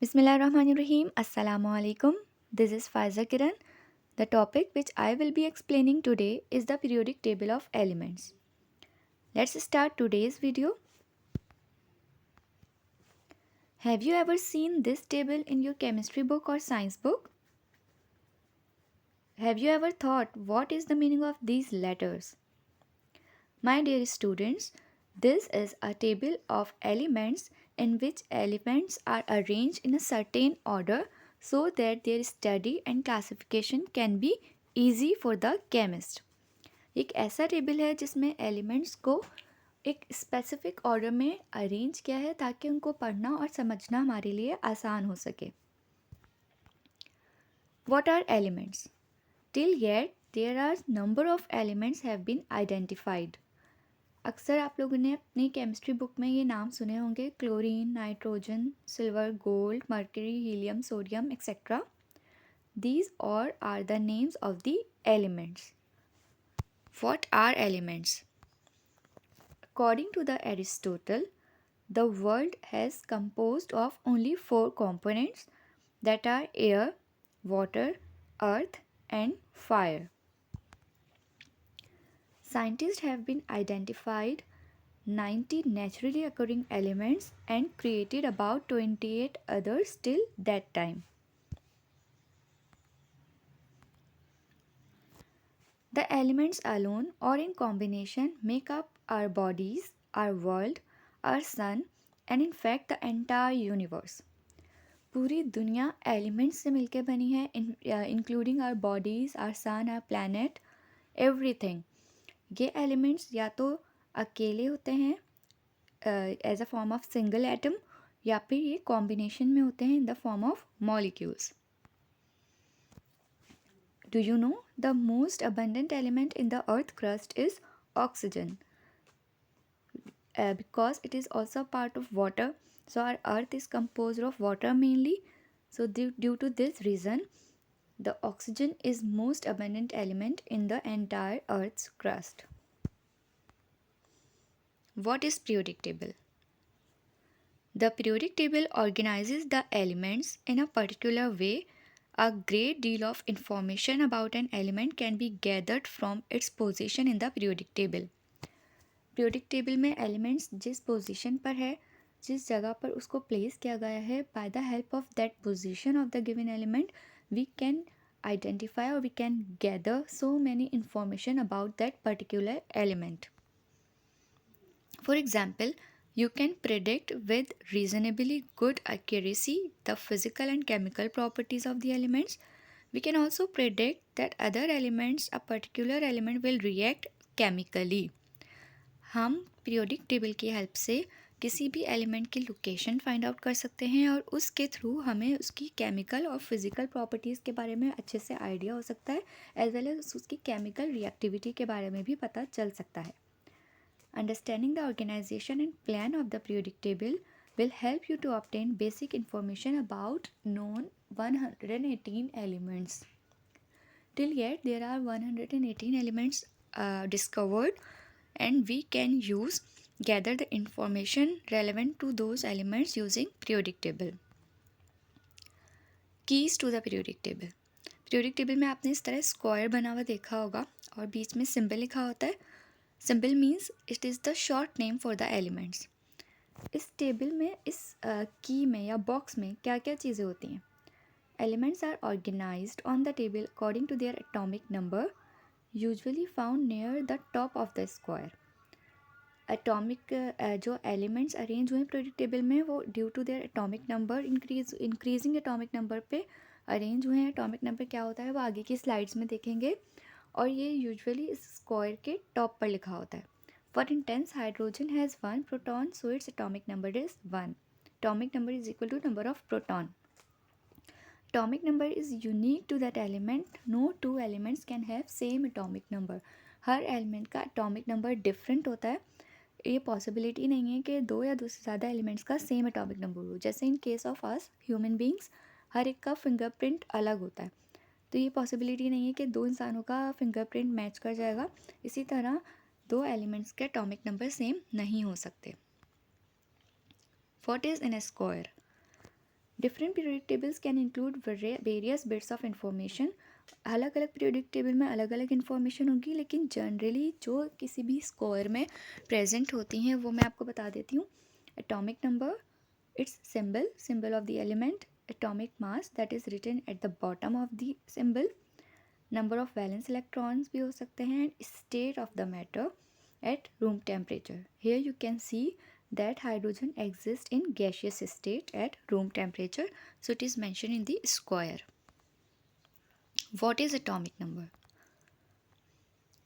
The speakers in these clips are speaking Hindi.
Bismillahirrahmanirrahim. Assalamu alaikum. This is Faiza Kiran. The topic which I will be explaining today is the periodic table of elements. Let's start today's video. Have you ever seen this table in your chemistry book or science book? Have you ever thought what is the meaning of these letters? My dear students, this is a table of elements in which elements are arranged in a certain order so that their study and classification can be easy for the chemist. एक ऐसा टेबल है जिसमें एलिमेंट्स को एक स्पेसिफिक ऑर्डर में अरेंज किया है ताकि उनको पढ़ना और समझना हमारे लिए आसान हो सके. What are elements? Till yet, there are number of elements have been identified. अक्सर आप लोगों ने अपनी केमिस्ट्री बुक में ये नाम सुने होंगे: chlorine, nitrogen, silver, gold, mercury, helium, sodium etcetera. These all are the names of the elements. What are elements? According to the Aristotle, the world has composed of only 4 components, that are air, water, earth and fire. Scientists have been identified 90 naturally occurring elements and created about 28 others till that time. The elements alone or in combination make up our bodies, our world, our sun and in fact the entire universe. पूरी दुनिया एलिमेंट्स से मिलकर बनी है, including our bodies, our sun, our planet, everything. ये एलिमेंट्स या तो अकेले होते हैं as a form of single atom या फिर ये कॉम्बिनेशन में होते हैं in the form of molecules. Do you know the most abundant element in the earth crust is oxygen? Because it is also part of water, so our earth is composed of water mainly. So due to this reason, the oxygen is most abundant element in the entire earth's crust. What is periodic table? The periodic table organizes the elements in a particular way. A great deal of information about an element can be gathered from its position in the periodic table. Periodic table में elements जिस position पर है, जिस जगह पर उसको place किया गया है, by the help of that position of the given element, we can identify or we can gather so many information about that particular element. For example, you can predict with reasonably good accuracy the physical and chemical properties of the elements. We can also predict that other elements, a particular element will react chemically. हम पीरियोडिक टेबल की हेल्प से किसी भी एलिमेंट की लोकेशन फाइंड आउट कर सकते हैं और उसके थ्रू हमें उसकी केमिकल और फिज़िकल प्रॉपर्टीज़ के बारे में अच्छे से आइडिया हो सकता है, एज वेल एज उसकी केमिकल रिएक्टिविटी के बारे में भी पता चल सकता है. Understanding the organization and plan of the periodic table will help you to obtain basic information about known 118 elements. Till yet, there are 118 elements discovered, and we can gather the information relevant to those elements using periodic table. Keys to the periodic table. Periodic table में आपने इस तरह स्क्वायर बना हुआ देखा होगा और बीच में सिंबल लिखा होता है. Symbol means it is the short name for the elements. इस टेबल में, इस की में या बॉक्स में क्या क्या चीज़ें होती हैं? Elements are organised on the table according to their atomic number, usually found near the top of the square. Atomic जो एलिमेंट्स अरेंज हुए हैं पीरियोडिक टेबल में, वो due to their atomic number, increasing atomic number पे अरेंज हुए हैं. एटॉमिक नंबर क्या होता है वो आगे की स्लाइड्स में देखेंगे, और ये यूजुअली इस स्क्वायर के टॉप पर लिखा होता है. For instance hydrogen has 1 proton, so its atomic number is 1. Atomic number is equal to number of proton. Atomic number is unique to that element. No two elements can have same atomic number. Her element का एटॉमिक नंबर डिफरेंट होता है. ये पॉसिबिलिटी नहीं है कि दो या दो से ज़्यादा एलिमेंट्स का सेम एटॉमिक नंबर हो. जैसे in case of us human beings, हर एक का फिंगरप्रिंट अलग होता है, तो ये पॉसिबिलिटी नहीं है कि दो इंसानों का फिंगरप्रिंट मैच कर जाएगा. इसी तरह दो एलिमेंट्स के एटॉमिक नंबर सेम नहीं हो सकते. What is in A square? Different periodic tables can include various bits of information. अलग अलग पीरियोडिक टेबल में अलग अलग इन्फॉर्मेशन होगी, लेकिन जनरली जो किसी भी स्क्वायर में प्रेजेंट होती हैं वो मैं आपको बता देती हूँ. Atomic number, its symbol of the element, atomic mass that is written at the bottom of the symbol, number of valence electrons भी हो सकते हैं, and state of the matter at room temperature. Here you can see that hydrogen exists in gaseous state at room temperature, so it is mentioned in the square. What is atomic number?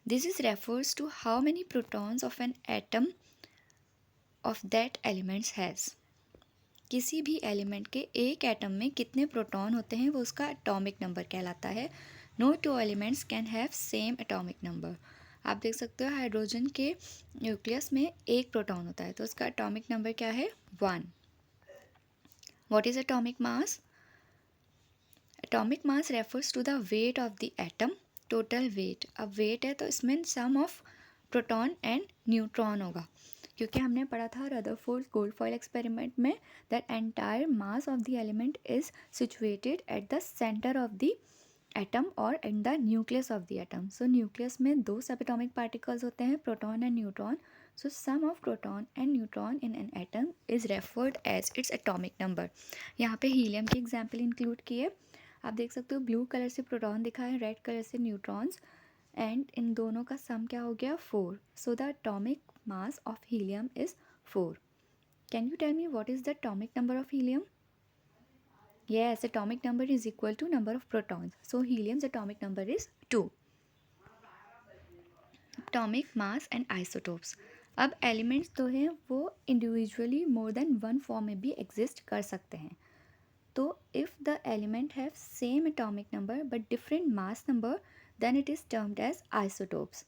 This is refers to how many protons of an atom of that elements has. किसी भी एलिमेंट के एक एटम में कितने प्रोटॉन होते हैं वो उसका एटॉमिक नंबर कहलाता है. No two elements can have same atomic number. आप देख सकते हो हाइड्रोजन के न्यूक्लियस में एक प्रोटॉन होता है तो उसका एटॉमिक नंबर क्या है? 1. What is atomic mass? Atomic mass refers to the weight of the atom. Total weight. अब वेट है तो इसमें sum of proton and neutron होगा, क्योंकि हमने पढ़ा था रदरफोर्ड गोल्डफॉयल एक्सपेरिमेंट में that entire mass of the element is situated at the centre of the atom और in the nucleus of the atom. So nucleus में 2 सब एटॉमिक पार्टिकल्स होते हैं, proton and neutron. So sum of proton and neutron in an atom is referred as its atomic number. यहाँ पे हीलियम की एग्जाम्पल इंक्लूड किए. आप देख सकते हो ब्लू कलर से प्रोटॉन दिखा है, रेड कलर से न्यूट्रॉन्स, एंड इन दोनों का सम क्या हो गया? 4. So the atomic mass of helium is 4. Can you tell me what is the atomic number of helium? Yes, atomic number is equal to number of protons. So helium's atomic number is 2. Atomic mass and isotopes. अब एलिमेंट्स तो हैं वो individually more than one form में भी एग्जिस्ट कर सकते हैं. तो if the element have same atomic number but different mass number then it is termed as isotopes.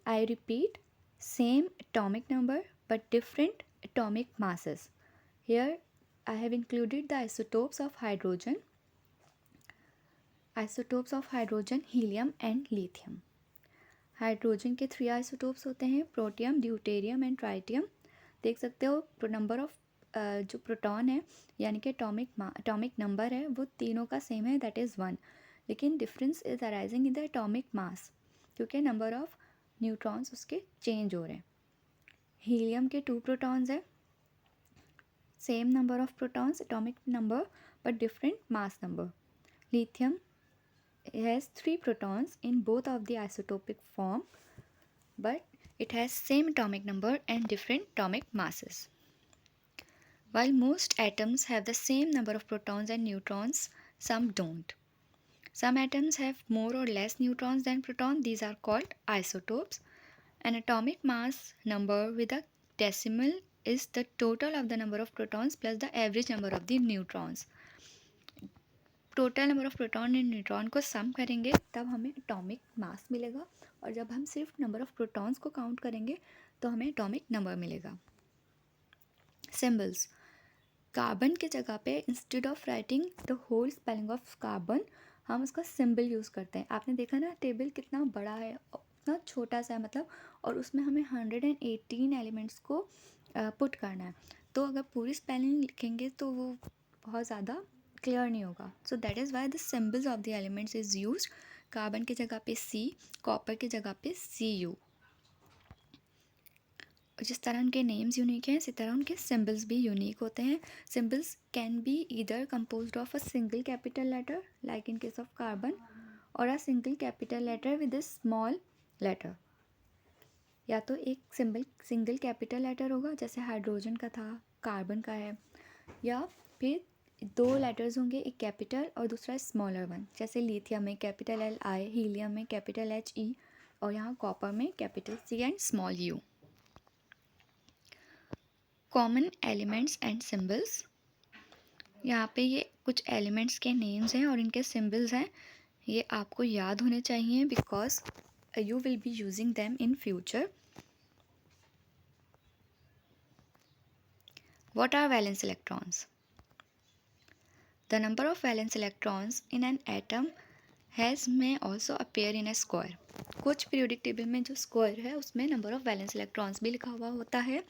I repeat, same atomic number but different atomic masses. Here I have included the isotopes of hydrogen, helium and lithium. Hydrogen के 3 आइसोटोप्स होते हैं, प्रोटियम, ड्यूटेरियम एंड ट्राइटियम. देख सकते हो नंबर ऑफ जो प्रोटॉन है यानी कि एटॉमिक नंबर है वो तीनों का सेम है, दैट इज़ 1. लेकिन difference is arising in the atomic mass क्योंकि नंबर ऑफ न्यूट्रॉन्स उसके चेंज हो रहे हैं. हीलियम के 2 प्रोटॉन्स है, same number of protons, atomic number but different mass number. Lithium has 3 protons in both of the isotopic form but it has same atomic number and different atomic masses. While most atoms have the same number of protons and neutrons, some don't. Some atoms have more or less neutrons than protons. These are called isotopes. An atomic mass number with a decimal is the total of the number of protons plus the average number of the neutrons. Total number of proton and neutron को सम करेंगे तब हमें एटॉमिक मास मिलेगा, और जब हम सिर्फ नंबर ऑफ प्रोटॉन्स को काउंट करेंगे तो हमें एटॉमिक नंबर मिलेगा. सिंबल्स. कार्बन के जगह पे instead of writing the whole spelling of carbon हम उसका सिंबल यूज़ करते हैं. आपने देखा ना टेबल कितना बड़ा है, इतना छोटा सा है मतलब, और उसमें हमें 118 एलिमेंट्स को पुट करना है. तो अगर पूरी स्पेलिंग लिखेंगे तो वो बहुत ज़्यादा क्लियर नहीं होगा. So that is why the symbols of the elements is use. Carbon की जगह पे C, कॉपर की जगह पे Cu. जिस तरह उनके नेम्स यूनिक हैं इसी तरह उनके सिम्बल्स भी यूनिक होते हैं. Symbols can be either composed of a single capital letter like in case of carbon और a single capital letter with a small letter. या तो एक सिंगल कैपिटल लेटर होगा जैसे हाइड्रोजन का था, कार्बन का है, या फिर 2 लेटर्स होंगे, एक कैपिटल और दूसरा स्मॉलर वन, जैसे लिथियम में कैपिटल Li, हीलियम में कैपिटल He और यहाँ कॉपर में capital C and small u. Common elements and symbols. यहाँ पे ये कुछ एलिमेंट्स के नेम्स हैं और इनके सिम्बल्स हैं. ये आपको याद होने चाहिए because you will be using them in future. What are valence electrons? The number of valence electrons in an atom may also appear in a square. कुछ पीरियोडिक टेबल में जो स्क्वायर है उसमें नंबर ऑफ वैलेंस इलेक्ट्रॉन्स भी लिखा हुआ होता है.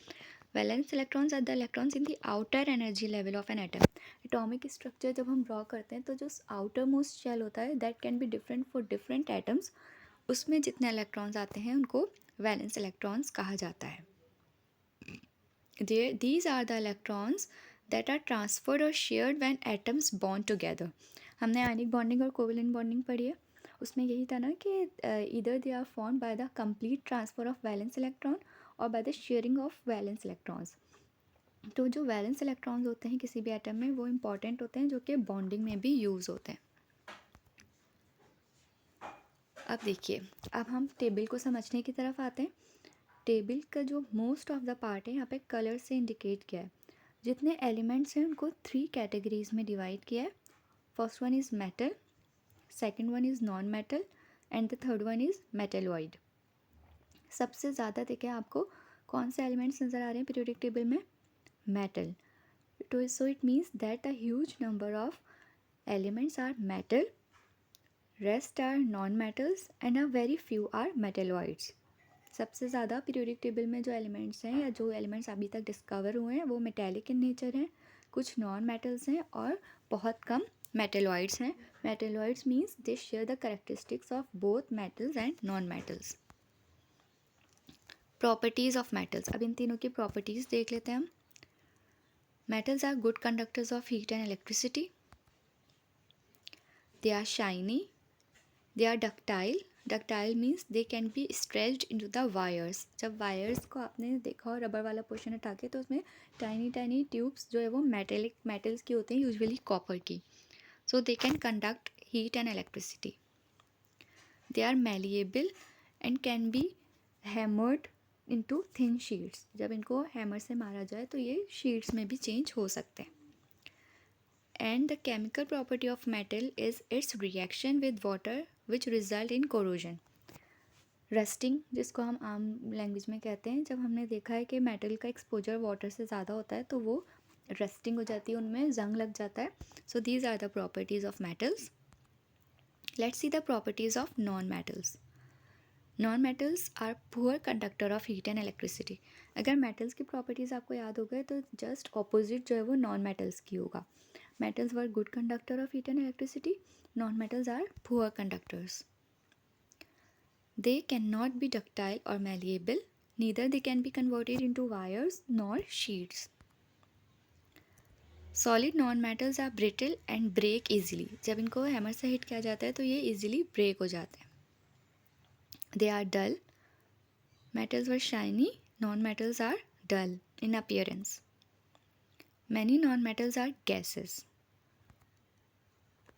Valence electrons are the electrons in the outer energy level of an atom. Atomic structure जब हम ड्रॉ करते हैं तो जो आउटर मोस्ट शेल होता है that can be different for different atoms, उसमें जितने इलेक्ट्रॉन्स आते हैं उनको वैलेंस इलेक्ट्रॉन्स कहा जाता है. These are the electrons that are transferred or shared when atoms bond together. हमने आयनिक बॉन्डिंग और कोवेलेंट बॉन्डिंग पढ़ी है, उसमें यही था ना कि either they are formed by the complete transfer of valence electron or by the sharing of valence electrons. तो जो वैलेंस इलेक्ट्रॉन्स होते हैं किसी भी एटम में वो इम्पॉर्टेंट होते हैं, जो कि बॉन्डिंग में भी यूज़ होते हैं. अब देखिए, अब हम टेबल को समझने की तरफ आते हैं. टेबल का जो मोस्ट ऑफ द पार्ट है यहाँ पे कलर से इंडिकेट किया है. जितने एलिमेंट्स हैं उनको 3 कैटेगरीज में डिवाइड किया है. First one is metal, second one is non metal and the third one is metalloid. सबसे ज़्यादा देखें आपको कौन से एलिमेंट्स नज़र आ रहे हैं पीरियोडिक टेबल में? Metal. So it means that a huge number of elements are metal, rest are non-metals and a very few are metalloids. सबसे ज़्यादा पीरियोडिक टेबल में जो एलिमेंट्स हैं या जो एलिमेंट्स अभी तक डिस्कवर हुए हैं वो मेटेलिक इन नेचर हैं, कुछ नॉन मेटल्स हैं और बहुत कम मेटेलॉइड्स हैं. Metalloids means they share the characteristics of both metals and non metals. Properties of metals. अब इन तीनों की प्रॉपर्टीज़ देख लेते हैं हम. Metals are good conductors of heat and electricity. They are shiny. They are ductile. Ductile means they can be stretched into the wires. जब वायर्स को आपने देखा हो रबर वाला पोर्शन उठा के तो उसमें टाइनी टाइनी ट्यूब्स जो है वो मेटल्स की होते हैं, यूजुअली कॉपर की. So they can conduct heat and electricity. They are malleable and can be hammered into thin sheets. जब इनको हैमर से मारा जाए तो ये शीट्स में भी चेंज हो सकते हैं. And the chemical property of metal is its reaction with water which result in corrosion. Rusting जिसको हम आम लैंग्वेज में कहते हैं, जब हमने देखा है कि मेटल का एक्सपोजर वाटर से ज़्यादा होता है तो वो रस्टिंग हो जाती है, उनमें जंग लग जाता है. So these are the properties of metals. Let's see the properties of non metals. Non metals are poor conductor of heat and electricity. अगर मेटल्स की प्रॉपर्टीज़ आपको याद हो गए तो जस्ट ऑपोजिट जो है वो नॉन मेटल्स की होगा. Metals were good conductor of heat and electricity. Non-metals are poor conductors. They cannot be ductile or malleable. Neither they can be converted into wires nor sheets. Solid non-metals are brittle and break easily. जब इनको हैमर से हिट किया जाता है तो ये easily break हो जाते हैं. They are dull. Metals were shiny. Non-metals are dull in appearance. Many non-metals are gases.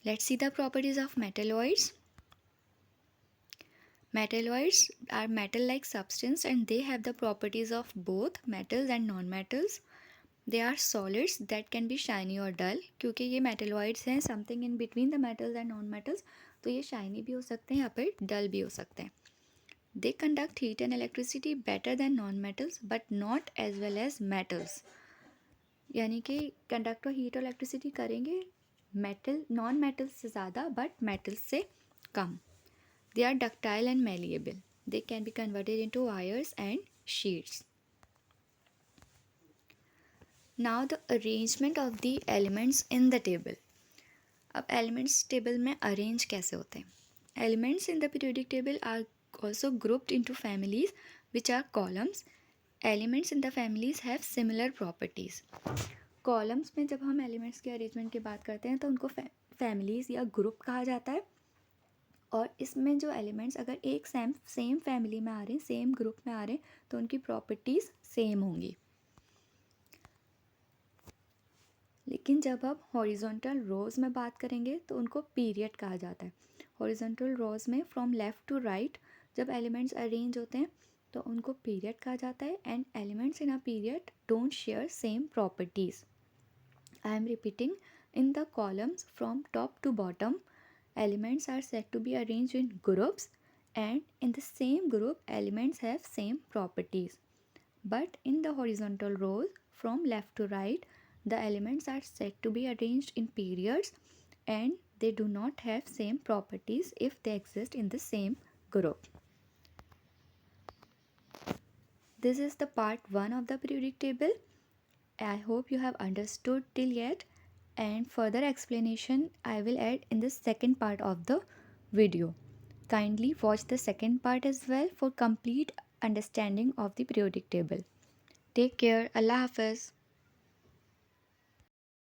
Let's see the properties of metalloids. Metalloids are metal-like substance and they have the properties of both metals and non-metals. They are solids that can be shiny or dull. क्योंकि ये metalloids हैं, something in between the metals and non-metals, तो ये shiny भी हो सकते हैं या फिर dull भी हो सकते हैं. They conduct heat and electricity better than non-metals but not as well as metals. यानी कि कंडक्ट और हीट और इलेक्ट्रिसिटी करेंगे मेटल नॉन मेटल्स से ज़्यादा बट मेटल्स से कम. They are ductile and malleable. They can be converted into wires and sheets. Now the arrangement of the elements in the table. अब elements table में arrange कैसे होते हैं? Elements in the periodic table are also grouped into families which are columns. Elements in the families have similar properties. Columns में जब हम elements के arrangement की बात करते हैं तो उनको families या group कहा जाता है. और इसमें जो एलिमेंट्स अगर एक सेम फैमिली में आ रहे हैं, सेम ग्रुप में आ रहे हैं, तो उनकी प्रॉपर्टीज़ सेम होंगी. लेकिन जब आप हॉरिजॉन्टल रोज़ में बात करेंगे तो उनको पीरियड कहा जाता है. हॉरिजॉन्टल रोज़ में फ्रॉम लेफ़्ट टू राइट जब एलिमेंट्स अरेंज होते हैं तो उनको पीरियड कहा जाता है. And elements in a period don't share same properties. I am repeating. In the columns from top to bottom elements are said to be arranged in groups and in the same group elements have same properties. But in the horizontal rows from left to right the elements are said to be arranged in periods and they do not have same properties if they exist in the same group. This is the part 1 of the periodic table. I hope you have understood till yet, and further explanation I will add in the second part of the video. Kindly watch the second part as well for complete understanding of the periodic table. Take care. Allah Hafiz.